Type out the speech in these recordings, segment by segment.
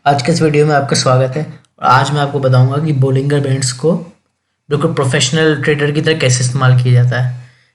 आज के इस वीडियो में आपका स्वागत है। और आज मैं आपको बताऊंगा कि बोलिंगर बैंड्स को बिल्कुल प्रोफेशनल ट्रेडर की तरह कैसे इस्तेमाल किया जाता है।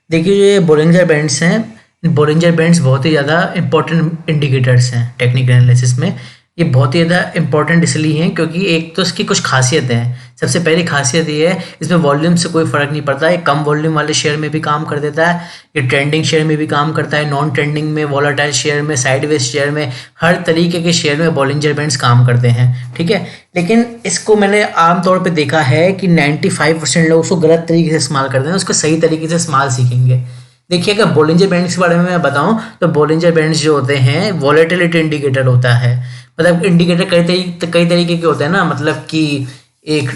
देखिए, जो ये बोलिंगर बैंड्स हैं, बोलिंजर बैंड्स बहुत ही ज़्यादा इंपॉर्टेंट इंडिकेटर्स हैं टेक्निकल एनालिसिस में। ये बहुत ही ज़्यादा इंपॉर्टेंट इसलिए हैं क्योंकि एक तो इसकी कुछ खासियतें हैं। सबसे पहली खासियत ये है, इसमें वॉल्यूम से कोई फ़र्क नहीं पड़ता। ये कम वॉल्यूम वाले शेयर में भी काम कर देता है, ये ट्रेंडिंग शेयर में भी काम करता है, नॉन ट्रेंडिंग में, वॉलेटाइल शेयर में, साइडवेज शेयर में, हर तरीके के शेयर में बोलिंजर बैंड्स काम करते हैं। ठीक है, लेकिन इसको मैंने आमतौर पे देखा है कि 95% लोग उसको गलत तरीके से इस्तेमाल करते हैं। उसको सही तरीके से इस्तेमाल सीखेंगे। देखिए, अगर बोलिंजर बैंड्स के बारे में मैं बताऊं तो बोलिंजर बैंड्स जो होते हैं वॉलेटिलिटी इंडिकेटर होता है। मतलब इंडिकेटर कई तरीके के होते हैं ना। मतलब कि एक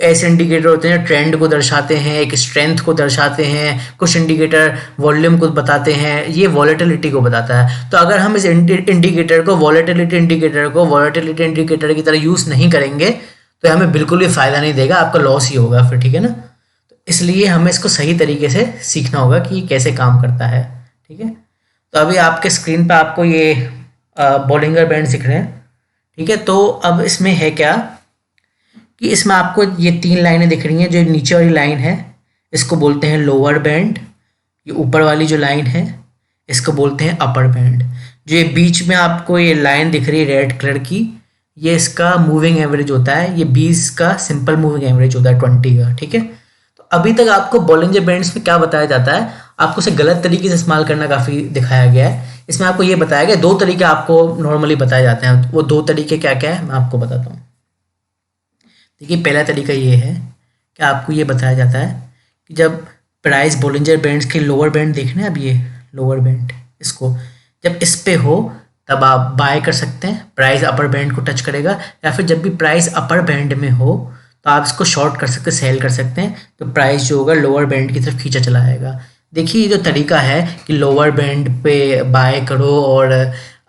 ऐसे इंडिकेटर होते हैं ट्रेंड को दर्शाते हैं, एक स्ट्रेंथ को दर्शाते हैं, कुछ इंडिकेटर वॉल्यूम को बताते हैं, ये वॉलेटिलिटी को बताता है। तो अगर हम इस इंडिकेटर को वॉलेटिलिटी इंडिकेटर की तरह यूज़ नहीं करेंगे तो हमें बिल्कुल भी फ़ायदा नहीं देगा, आपका लॉस ही होगा फिर। ठीक है ना, इसलिए हमें इसको सही तरीके से सीखना होगा कि कैसे काम करता है। ठीक है, तो अभी आपके स्क्रीन पे आपको ये बोलिंगर बैंड दिख रहे हैं। ठीक है, तो अब इसमें है क्या कि इसमें आपको ये 3 लाइनें दिख रही हैं। जो नीचे वाली लाइन है इसको बोलते हैं लोअर बैंड, ये ऊपर वाली जो लाइन है इसको बोलते हैं अपर बैंड। जो ये बीच में आपको ये लाइन दिख रही है रेड कलर की, ये इसका मूविंग एवरेज होता है। ये 20 का सिंपल मूविंग एवरेज होता है 20 का। ठीक है, अभी तक आपको बोलिंजर बैंड्स में क्या बताया जाता है, आपको उसे गलत तरीके से इस्तेमाल करना काफ़ी दिखाया गया है। इसमें आपको ये बताया गया 2 तरीके आपको नॉर्मली बताए जाते हैं। वो 2 तरीके क्या क्या है मैं आपको बताता हूँ। देखिए, पहला तरीका ये है कि आपको ये बताया जाता है कि जब प्राइस बोलिंजर बैंड्स के लोअर बैंड देखना है, अब ये लोअर बैंड, इसको जब इस पे हो तब आप बाय कर सकते हैं, प्राइस अपर बैंड को टच करेगा। या फिर जब भी प्राइस अपर बैंड में हो तो आप इसको शॉर्ट कर सकते हैं, सेल कर सकते हैं, तो प्राइस जो होगा लोअर बैंड की तरफ खींचा चला आएगा। देखिए, ये जो तरीका है कि लोअर बैंड पे बाय करो और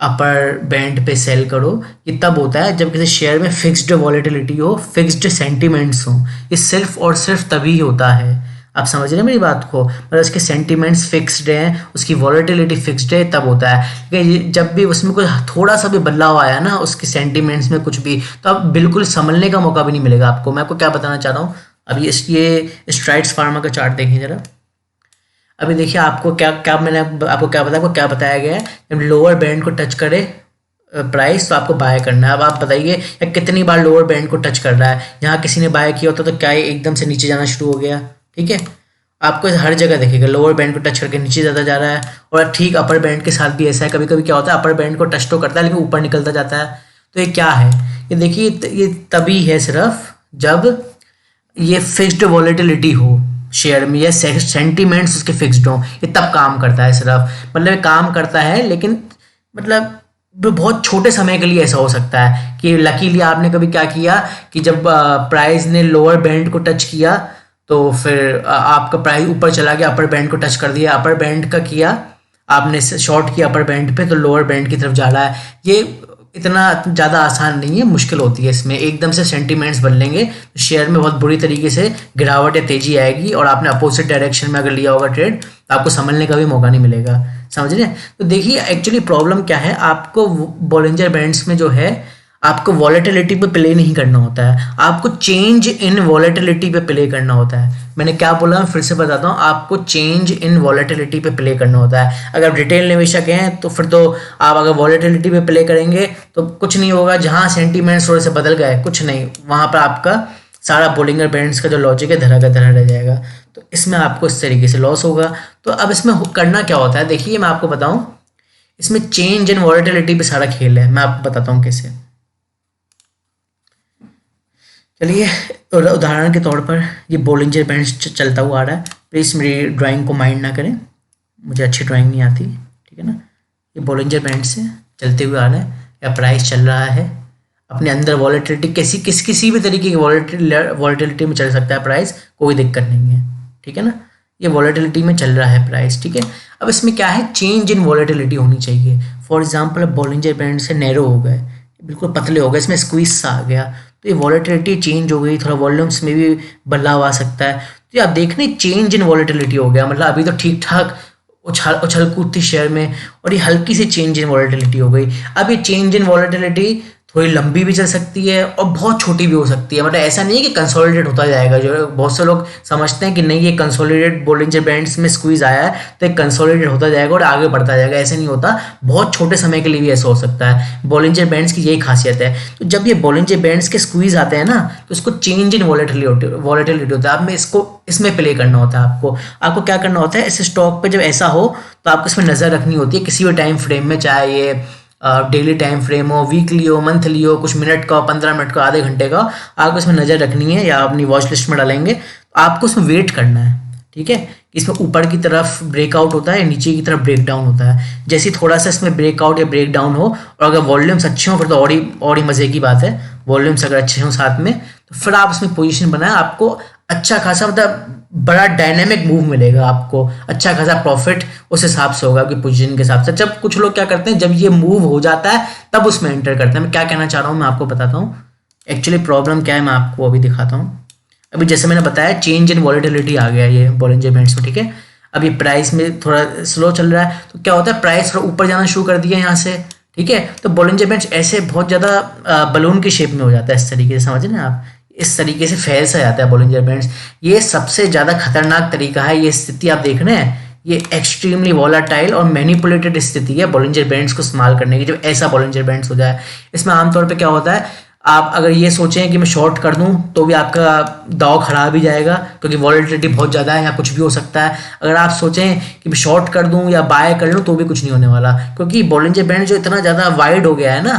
अपर बैंड पे सेल करो, ये तब होता है जब किसी शेयर में फिक्स्ड वॉलेटिलिटी हो, फिक्स्ड सेंटिमेंट्स हो। ये सिर्फ और सिर्फ तभी होता है। आप समझ रहे हैं मेरी बात को? मतलब उसके सेंटिमेंट्स फिक्स्ड हैं, उसकी वॉलेटिलिटी फिक्स्ड है, तब होता है। लेकिन जब भी उसमें कोई थोड़ा सा भी बदलाव आया ना उसके सेंटिमेंट्स में कुछ भी, तो अब बिल्कुल संभलने का मौका भी नहीं मिलेगा आपको। मैं आपको क्या बताना चाह रहा हूँ, अभी ये स्ट्राइड्स फार्मा का चार्ट देखिए जरा। अभी देखिए, आपको मैंने आपको क्या बताया, आपको क्या बताया गया है, जब लोअर बैंड को टच करे प्राइस तो आपको बाय करना है। अब आप बताइए या कितनी बार लोअर बैंड को टच कर रहा है। यहाँ किसी ने बाय किया होता तो क्या ये एकदम से नीचे जाना शुरू हो गया? ठीक है, आपको हर जगह देखेगा लोअर बैंड को टच करके नीचे ज़्यादा जा रहा है। और ठीक अपर बैंड के साथ भी ऐसा है, कभी कभी क्या होता है अपर बैंड को टच तो करता है लेकिन ऊपर निकलता जाता है। तो ये क्या है, ये देखिए, ये तभी है सिर्फ जब ये फिक्स्ड वॉलेटिलिटी हो शेयर में, या सेंटिमेंट्स उसके फिक्स्ड हो, ये तब काम करता है सिर्फ। मतलब काम करता है लेकिन मतलब बहुत छोटे समय के लिए ऐसा हो सकता है कि लकीली आपने कभी क्या किया कि जब प्राइस ने लोअर बैंड को टच किया तो फिर आपका प्राइस ऊपर चला गया, अपर बैंड को टच कर दिया, अपर बैंड का किया आपने शॉर्ट किया अपर बैंड पे तो लोअर बैंड की तरफ जा रहा है। ये इतना ज़्यादा आसान नहीं है, मुश्किल होती है इसमें। एकदम से सेंटिमेंट्स बदलेंगे तो शेयर में बहुत बुरी तरीके से गिरावट या तेजी आएगी, और आपने अपोजिट डायरेक्शन में अगर लिया होगा ट्रेड तो आपको संभलने का भी मौका नहीं मिलेगा। समझ रहे हैं? तो देखिए, एक्चुअली प्रॉब्लम क्या है, आपको बोलिंजर बैंड्स में जो है आपको वॉलेटिलिटी पे प्ले नहीं करना होता है, आपको चेंज इन वॉलेटिलिटी पे प्ले करना होता है। मैंने क्या बोला मैं फिर से बताता हूँ, आपको चेंज इन वॉलेटिलिटी पे प्ले करना होता है। अगर रिटेल निवेशक हैं तो फिर तो आप अगर वॉलेटिलिटी पे प्ले करेंगे तो कुछ नहीं होगा। जहाँ सेंटीमेंट्स थोड़े से बदल गए कुछ नहीं, वहाँ पर आपका सारा बोलिंगर बैंड्स का जो लॉजिक है धरा का धरा रह जाएगा। तो इसमें आपको इस तरीके से लॉस होगा। तो अब इसमें करना क्या होता है, देखिए मैं आपको बताऊँ, इसमें चेंज इन वॉलेटिलिटी पे सारा खेल है। मैं आपको बताता हूँ कैसे। चलिए, उदाहरण के तौर पर ये बोलिंजर बैंड चलता हुआ आ रहा है। प्लीज़ मेरी ड्राइंग को माइंड ना करें, मुझे अच्छी ड्राइंग नहीं आती। ठीक है ना, ये बोलिंजर बैंड से चलते हुए आ रहा है, या प्राइस चल रहा है अपने अंदर वॉलेटिलिटी किसी भी तरीके की वॉलेटिलिटी में चल सकता है प्राइस, कोई दिक्कत नहीं है। ठीक है ना, ये वॉलेटिलिटी में चल रहा है प्राइस। ठीक है, अब इसमें क्या है, चेंज इन वॉलेटिलिटी होनी चाहिए। फॉर एग्जांपल अब बोलिंजर बैंड से नैरो हो गए, बिल्कुल पतले हो गए, इसमें स्क्वीज सा आ गया, तो ये वॉलेटिलिटी चेंज हो गई, थोड़ा वॉल्यूम्स में भी बदलाव आ सकता है। तो आप देख रहे हैं चेंज इन वॉलेटिलिटी हो गया, मतलब अभी तो ठीक ठाक उछल कूद थी शेयर में और ये हल्की सी चेंज इन वॉलेटिलिटी हो गई। अब ये चेंज इन वॉलेटिलिटी थोड़ी लंबी भी चल सकती है और बहुत छोटी भी हो सकती है। मतलब ऐसा नहीं है कि कंसोलिडेट होता जाएगा। जो बहुत से लोग समझते हैं कि नहीं, ये कंसोलिडेट बोलिंजर बैंड्स में स्क्वीज आया है तो एक कंसोलिडेट होता जाएगा और आगे बढ़ता जाएगा, ऐसे नहीं होता। बहुत छोटे समय के लिए भी ऐसा हो सकता है। बोलिंजर बैंड्स की यही खासियत है। तो जब ये बोलिंजर बैंड्स के स्क्वीज आते हैं ना, तो इसको चेंज इन वॉलेटिलिटी होता है। अब मैं इसको इसमें प्ले करना होता है। आपको क्या करना होता है, इस स्टॉक पे जब ऐसा हो तो आपको इसमें नज़र रखनी होती है किसी भी टाइम फ्रेम में, चाहे ये डेली टाइम फ्रेम हो, वीकली हो, मंथली हो, कुछ मिनट का हो, 15 मिनट का, आधे घंटे का, आपको इसमें नज़र रखनी है या अपनी वॉच लिस्ट में डालेंगे। तो आपको इसमें वेट करना है, ठीक है। इसमें ऊपर की तरफ ब्रेकआउट होता है, नीचे की तरफ ब्रेक डाउन होता है। जैसे थोड़ा सा इसमें ब्रेकआउट या ब्रेक डाउन हो और अगर वॉल्यूम्स अच्छे हों फिर तो और ही मज़े की बात है। वॉल्यूम्स अगर अच्छे हों साथ में तो फिर आप इसमें पोजीशन बनाएं, आपको अच्छा खासा मतलब बड़ा डायनेमिक मूव मिलेगा, आपको अच्छा खासा प्रॉफिट उस हिसाब से होगा आपकी पोजीशन के हिसाब से। जब कुछ लोग क्या करते हैं, जब ये मूव हो जाता है तब उसमें एंटर करते हैं। मैं क्या कहना चाह रहा हूँ मैं आपको बताता हूँ। एक्चुअली प्रॉब्लम क्या है मैं आपको अभी दिखाता हूँ। अभी जैसे मैंने बताया चेंज इन वॉलेटिलिटी आ गया ये बोलिंजर बैंड्स में, ठीक है। अब ये प्राइस में थोड़ा स्लो चल रहा है तो क्या होता है, प्राइस थोड़ा ऊपर जाना शुरू कर दिया यहाँ से, ठीक है। तो बोलिंजर बैंड्स ऐसे बहुत ज़्यादा बलून की शेप में हो जाता है, इस तरीके से समझ रहे हैं आप, इस तरीके से फैल सा जाता है बोलिंजर बैंड्स। ये सबसे ज़्यादा खतरनाक तरीका है। ये स्थिति आप देख रहे हैं, ये एक्सट्रीमली वॉलाटाइल और मैनिपुलेटेड स्थिति है बोलिंजर बैंड्स को इस्तेमाल करने की। जब ऐसा बोलिंजर बैंड्स हो जाए, इसमें आमतौर पे क्या होता है, आप अगर ये सोचें कि मैं शॉर्ट कर दूं तो भी आपका दाव खराब ही जाएगा, क्योंकि वॉलेटिलिटी बहुत ज़्यादा है, या कुछ भी हो सकता है। अगर आप सोचें कि मैं शॉर्ट कर दूं या बाय कर लूं तो भी कुछ नहीं होने वाला, क्योंकि बोलिंजर बैंड जो इतना ज़्यादा वाइड हो गया है ना,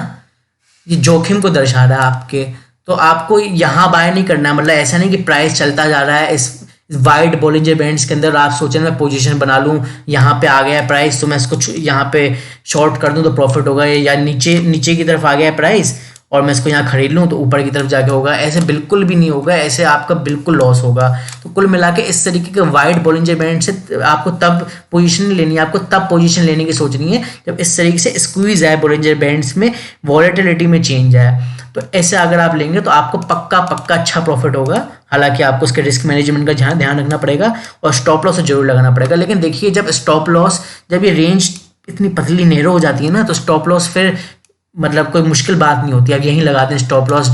ये जोखिम को दर्शा रहा है आपके। तो आपको यहाँ बाय नहीं करना है। मतलब ऐसा नहीं कि प्राइस चलता जा रहा है इस वाइड बोलिंजर बैंड्स के अंदर, आप सोचें मैं पोजीशन बना लूँ, यहाँ पे आ गया है प्राइस तो मैं इसको यहाँ पे शॉर्ट कर दूँ तो प्रॉफिट होगा, या नीचे की तरफ आ गया है प्राइस और मैं इसको यहाँ खरीद लूँ तो ऊपर की तरफ जाके होगा। ऐसे बिल्कुल भी नहीं होगा, ऐसे आपका बिल्कुल लॉस होगा। तो कुल मिला के इस तरीके के वाइड बोलिंजर बैंड से आपको तब पोजीशन लेनी है, आपको तब पोजीशन लेने की सोचनी है जब इस तरीके से स्क्वीज है बोलिंजर बैंड्स में, वॉलेटिलिटी में चेंज है। तो ऐसे अगर आप लेंगे तो आपको पक्का अच्छा प्रॉफिट होगा। हालांकि आपको उसके रिस्क मैनेजमेंट का ध्यान रखना पड़ेगा और स्टॉप लॉस जरूर लगाना पड़ेगा। लेकिन देखिए जब स्टॉप लॉस, जब ये रेंज इतनी पतली नैरो हो जाती है ना, तो स्टॉप लॉस फिर मतलब कोई मुश्किल बात नहीं होती। अब यहीं लगा दें स्टॉप लॉस,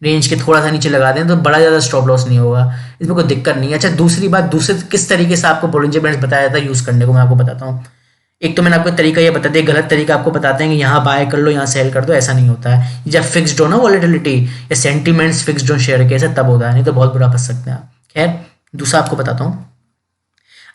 रेंज के थोड़ा सा नीचे लगा दें तो बड़ा ज़्यादा स्टॉप लॉस नहीं होगा, इसमें कोई दिक्कत नहीं है। अच्छा दूसरी बात, दूसरे किस तरीके से आपको बोलिंजर बैंड्स बताया जाता है यूज़ करने को, मैं आपको बताता हूँ। एक तो मैंने आपको तरीका ये बता दिया, गलत तरीका आपको बताते हैं कि यहाँ बाय कर लो यहाँ सेल कर दो, ऐसा नहीं होता है। जब फिक्स्ड हो ना वॉलेटिलिटी या सेंटीमेंट्स फिक्स्ड हो शेयर के, ऐसा तब होता है, नहीं तो बहुत बुरा फंस सकते हैं आप। खैर दूसरा आपको बताता हूँ।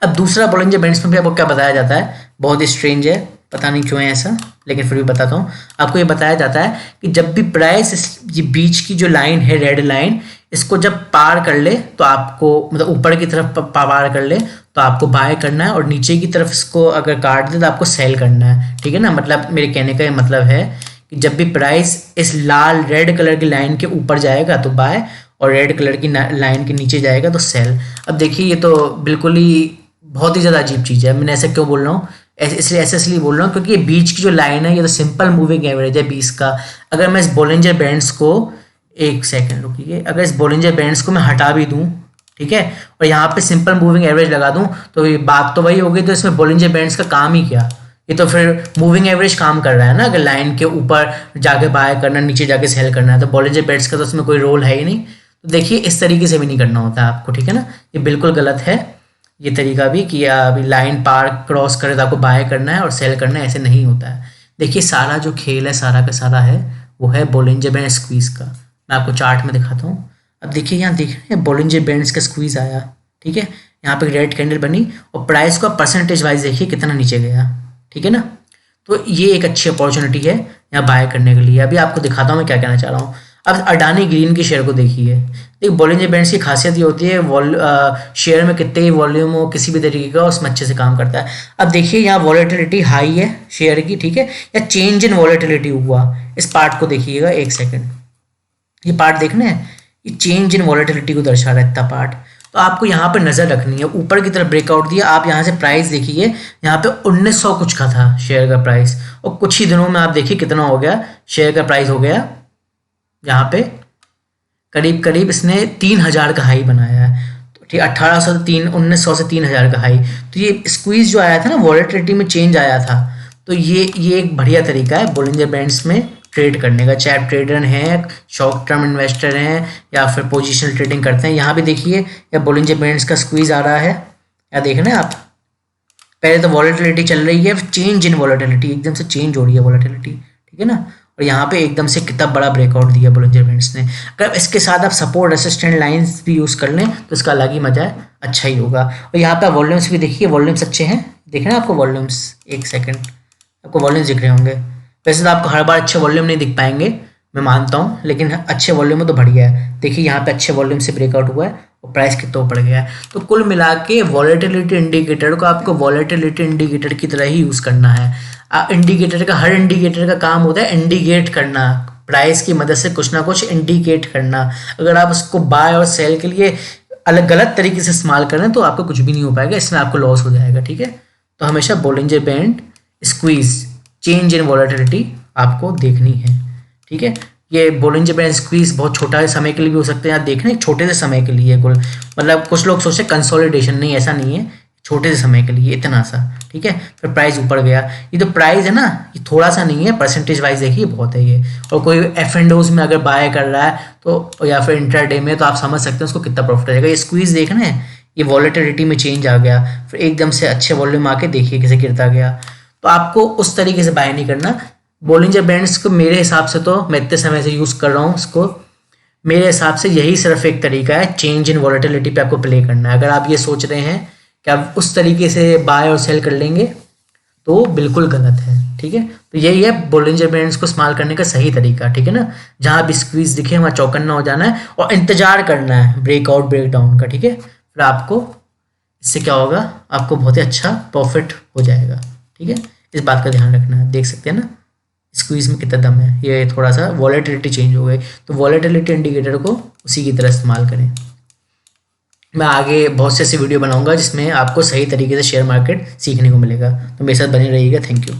अब दूसरा बोलिंजर बैंड्स में भी आपको क्या बताया जाता है, बहुत ही स्ट्रेंज है, पता नहीं क्यों है ऐसा, लेकिन फिर भी बताता हूँ आपको। ये बताया जाता है कि जब भी प्राइस ये बीच की जो लाइन है, रेड लाइन, इसको जब पार कर ले तो आपको, मतलब ऊपर की तरफ पार कर ले तो आपको बाय करना है, और नीचे की तरफ इसको अगर काट दे तो आपको सेल करना है, ठीक है ना। मतलब मेरे कहने का ये मतलब है कि जब भी प्राइस इस लाल रेड कलर की लाइन के ऊपर जाएगा तो बाय, और रेड कलर की लाइन के नीचे जाएगा तो सेल। अब देखिए ये तो बिल्कुल ही बहुत ही ज़्यादा अजीब चीज़ है। मैंने ऐसे क्यों बोल रहा हूँ, इसलिए बोल रहा हूँ क्योंकि ये बीच की जो लाइन है ये तो सिंपल मूविंग एवरेज है 20 का। अगर मैं इस बोलिंजर बैंड्स को, एक सेकंड रुकिए, अगर इस बोलिंजर बैंड्स को मैं हटा भी दूँ, ठीक है, और यहाँ पे सिंपल मूविंग एवरेज लगा दूँ, तो ये बात तो वही होगी। तो इसमें बोलिंजर बैंड्स का काम ही क्या, ये तो फिर मूविंग एवरेज काम कर रहा है ना। अगर लाइन के ऊपर जाके बाय करना, नीचे जाके सेल करना है, तो बोलिंजर बैंड्स का तो उसमें कोई रोल है ही नहीं। तो देखिए इस तरीके से भी नहीं करना होता है आपको, ठीक है ना। ये बिल्कुल गलत है ये तरीका भी कि अभी लाइन पार क्रॉस करे तो आपको बाय करना है और सेल करना है, ऐसे नहीं होता है। देखिए सारा जो खेल है, सारा का सारा है वो है बोलिंजर बैंड स्क्वीज का। मैं आपको चार्ट में दिखाता हूँ। अब देखिए यहाँ देख रहे हैं बोलिंजर बैंड्स का स्क्वीज आया, ठीक है, यहाँ पे रेड कैंडल बनी और प्राइस को परसेंटेज वाइज देखिए कितना नीचे गया, ठीक है ना। तो ये एक अच्छी अपॉर्चुनिटी है यहाँ बाय करने के लिए। अभी आपको दिखाता हूँ मैं क्या कहना चाह रहा हूँ। अब अडानी ग्रीन की शेयर को देखिए। देखिए बोलिंजर बैंड्स की खासियत ये होती है शेयर में कितने ही वॉल्यूम हो किसी भी तरीके का, उसमें अच्छे से काम करता है। अब देखिए यहाँ वॉलेटिलिटी हाई है शेयर की, ठीक है, या चेंज इन वॉलेटिलिटी हुआ, इस पार्ट को देखिएगा, एक सेकंड, ये पार्ट देखना है, ये चेंज इन वॉलेटिलिटी को दर्शा रहा है इतना पार्ट। तो आपको यहाँ पे नज़र रखनी है, ऊपर की तरफ ब्रेकआउट दिया, आप यहाँ से प्राइस देखिए, यहाँ पे 1900 कुछ का था शेयर का प्राइस, और कुछ ही दिनों में आप देखिए कितना हो गया शेयर का प्राइस, हो गया यहाँ पे करीब करीब इसने 3000 का हाई बनाया है। तो ठीक 1900 से 3000 का हाई। तो ये स्क्वीज जो आया था ना, वॉलेटिलिटी में चेंज आया था। तो ये एक बढ़िया तरीका है बोलिंजर बैंड्स में ट्रेड करने का, चाहे आप ट्रेडर हैं, शॉर्ट टर्म इन्वेस्टर हैं या फिर पोजिशनल ट्रेडिंग करते हैं। यहाँ भी देखिए या बोलिंजर बैंड्स का स्क्वीज आ रहा है, या देख रहे हैं आप, पहले तो वॉलेटिलिटी चल रही है, चेंज इन वॉलेटिलिटी एकदम से चेंज हो रही है वॉलेटिलिटी, ठीक है ना, और यहाँ पे एकदम से कितना बड़ा ब्रेकआउट दिया बोलिंजर बैंड्स ने। अगर इसके साथ आप सपोर्ट रेसिस्टेंट लाइंस भी यूज़ कर लें तो इसका अलग ही मजा है, अच्छा ही होगा। और यहाँ पे वॉल्यूम्स भी देखिए, वॉल्यूम्स अच्छे हैं, देख रहे हैं आपको वॉल्यूम्स, एक सेकेंड, आपको वॉल्यूम्स दिख रहे होंगे। वैसे तो आपको हर बार अच्छे वॉल्यूम नहीं दिख पाएंगे, मैं मानता हूँ, लेकिन अच्छे वॉल्यूम में तो बढ़िया है। देखिए यहाँ पे अच्छे वॉल्यूम से ब्रेकआउट हुआ है और प्राइस कितना ऊपर गया है। तो कुल मिला के वॉलेटिलिटी इंडिकेटर को आपको वॉलेटिलिटी इंडिकेटर की तरह ही यूज़ करना है। इंडिकेटर का, हर इंडिकेटर का काम होता है इंडिकेट करना, प्राइस की मदद से कुछ ना कुछ इंडिकेट करना। अगर आप उसको बाय और सेल के लिए अलग गलत तरीके से इस्तेमाल करें तो आपको कुछ भी नहीं हो पाएगा, इसमें आपको लॉस हो जाएगा, ठीक है। तो हमेशा Bollinger band, squeeze, change in volatility आपको देखनी है, ठीक है। ये बोलिंजर बैंड स्क्वीज बहुत छोटा समय के लिए भी हो सकते हैं, आप देख रहे हैं छोटे से समय के लिए कुल, मतलब कुछ लोग सोचते हैं कंसोलिडेशन, नहीं ऐसा नहीं है, छोटे से समय के लिए इतना सा, ठीक है। फिर प्राइस ऊपर गया, ये तो प्राइस है ना, ये थोड़ा सा नहीं है, परसेंटेज वाइज देखिए बहुत है ये। और कोई एफ एंड ओज में अगर बाय कर रहा है तो, या फिर इंट्राडे में, तो आप समझ सकते हैं उसको कितना प्रॉफिट रहेगा। ये स्क्वीज देख रहे हैं, ये वॉलेटिलिटी में चेंज आ गया, फिर एकदम से अच्छे वॉल्यूम आके देखिए कैसे गिरता गया। तो आपको उस तरीके से बाय नहीं करना। बोलिंजर बैंड्स को मेरे हिसाब से, तो मैं इतने समय से यूज़ कर रहा हूँ इसको, मेरे हिसाब से यही सिर्फ एक तरीका है, चेंज इन वॉलेटिलिटी पे आपको प्ले करना है। अगर आप ये सोच रहे हैं कि आप उस तरीके से बाय और सेल कर लेंगे तो बिल्कुल गलत है, ठीक है। तो यही है बोलिंजर बैंड्स को इस्तेमाल करने का सही तरीका, ठीक है ना। जहाँ भी स्क्वीज दिखे वहाँ चौकन्ना हो जाना है और इंतजार करना है ब्रेकआउट ब्रेकडाउन का, ठीक है। फिर आपको इससे क्या होगा, आपको बहुत ही अच्छा प्रॉफिट हो जाएगा, ठीक है। इस बात का ध्यान रखना है। देख सकते हैं ना स्क्वीज में कितना दम है, ये थोड़ा सा वॉलेटिलिटी चेंज हो गई, तो वॉलेटिलिटी इंडिकेटर को उसी की तरह इस्तेमाल करें। मैं आगे बहुत से ऐसी वीडियो बनाऊंगा जिसमें आपको सही तरीके से शेयर मार्केट सीखने को मिलेगा, तो मेरे साथ बने रहिएगा। Thank you.